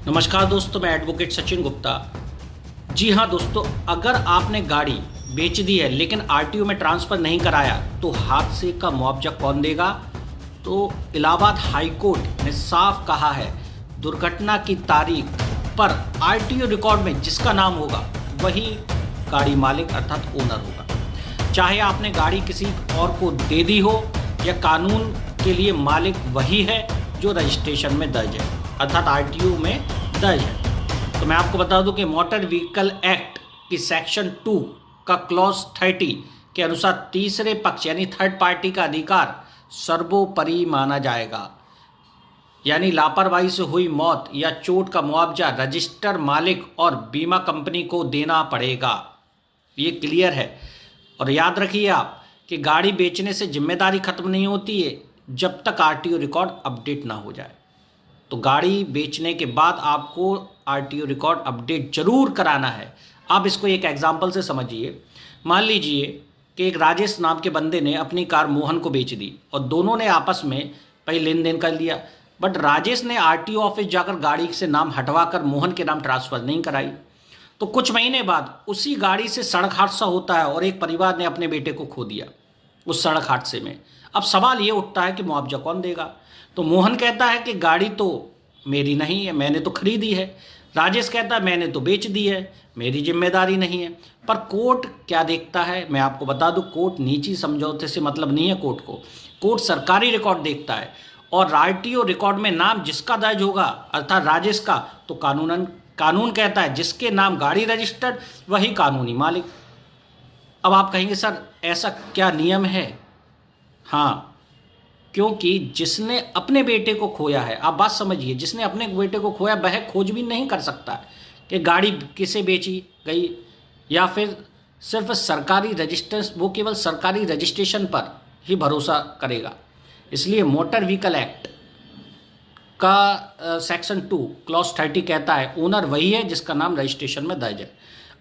नमस्कार दोस्तों, मैं एडवोकेट सचिन गुप्ता। जी हाँ दोस्तों, अगर आपने गाड़ी बेच दी है लेकिन आरटीओ में ट्रांसफ़र नहीं कराया तो हादसे का मुआवजा कौन देगा? तो इलाहाबाद हाई कोर्ट ने साफ कहा है, दुर्घटना की तारीख पर आरटीओ रिकॉर्ड में जिसका नाम होगा वही गाड़ी मालिक अर्थात ओनर होगा। चाहे आपने गाड़ी किसी और को दे दी हो या कानून के लिए मालिक वही है जो रजिस्ट्रेशन में दर्ज है अर्थात आरटीओ में दर्ज है। तो मैं आपको बता दूं कि मोटर व्हीकल एक्ट की सेक्शन 2 का क्लॉज 30 के अनुसार तीसरे पक्ष यानी थर्ड पार्टी का अधिकार सर्वोपरि माना जाएगा, यानी लापरवाही से हुई मौत या चोट का मुआवजा रजिस्टर मालिक और बीमा कंपनी को देना पड़ेगा। ये क्लियर है। और याद रखिए आप कि गाड़ी बेचने से जिम्मेदारी खत्म नहीं होती है जब तक आरटीओ रिकॉर्ड अपडेट ना हो जाए। तो गाड़ी बेचने के बाद आपको आरटीओ रिकॉर्ड अपडेट जरूर कराना है। आप इसको एक एग्जांपल से समझिए। मान लीजिए कि एक राजेश नाम के बंदे ने अपनी कार मोहन को बेच दी और दोनों ने आपस में पहले लेन देन कर लिया, बट राजेश ने आरटीओ ऑफिस जाकर गाड़ी से नाम हटवाकर मोहन के नाम ट्रांसफ़र नहीं कराई। तो कुछ महीने बाद उसी गाड़ी से सड़क हादसा होता है और एक परिवार ने अपने बेटे को खो दिया उस सड़क हादसे में। अब सवाल ये उठता है कि मुआवजा कौन देगा? तो मोहन कहता है कि गाड़ी तो मेरी नहीं है, मैंने तो खरीदी है। राजेश कहता है मैंने तो बेच दी है, मेरी जिम्मेदारी नहीं है। पर कोर्ट क्या देखता है मैं आपको बता दूं, कोर्ट निजी समझौते से मतलब नहीं है कोर्ट को। कोर्ट सरकारी रिकॉर्ड देखता है और आरटीओ रिकॉर्ड में नाम जिसका दर्ज होगा अर्थात राजेश का, तो कानून कहता है जिसके नाम गाड़ी रजिस्टर्ड वही कानूनी मालिक। अब आप कहेंगे सर ऐसा क्या नियम है? हाँ, क्योंकि जिसने अपने बेटे को खोया है, आप बात समझिए, जिसने अपने बेटे को खोया वह खोजबीन नहीं कर सकता कि गाड़ी किसे बेची गई या फिर सिर्फ सरकारी रजिस्टर, वो केवल सरकारी रजिस्ट्रेशन पर ही भरोसा करेगा। इसलिए मोटर व्हीकल एक्ट का सेक्शन 2 क्लॉज 30 कहता है ओनर वही है जिसका नाम रजिस्ट्रेशन में दर्ज है।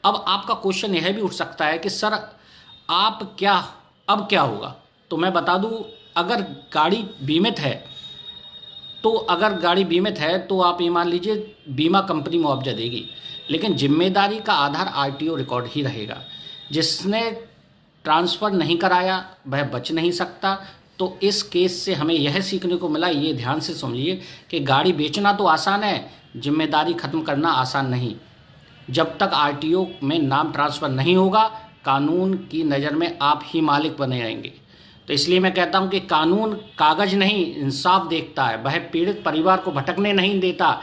अब आपका क्वेश्चन यह भी उठ सकता है कि सर अब क्या होगा? तो मैं बता दूं, अगर गाड़ी बीमित है तो आप ये मान लीजिए बीमा कंपनी मुआवजा देगी, लेकिन जिम्मेदारी का आधार आरटीओ रिकॉर्ड ही रहेगा। जिसने ट्रांसफ़र नहीं कराया वह बच नहीं सकता। तो इस केस से हमें यह सीखने को मिला, ये ध्यान से समझिए कि गाड़ी बेचना तो आसान है, जिम्मेदारी खत्म करना आसान नहीं। जब तक आरटीओ में नाम ट्रांसफ़र नहीं होगा कानून की नज़र में आप ही मालिक बने रहेंगे। तो इसलिए मैं कहता हूं कि कानून कागज नहीं इंसाफ देखता है, वह पीड़ित परिवार को भटकने नहीं देता।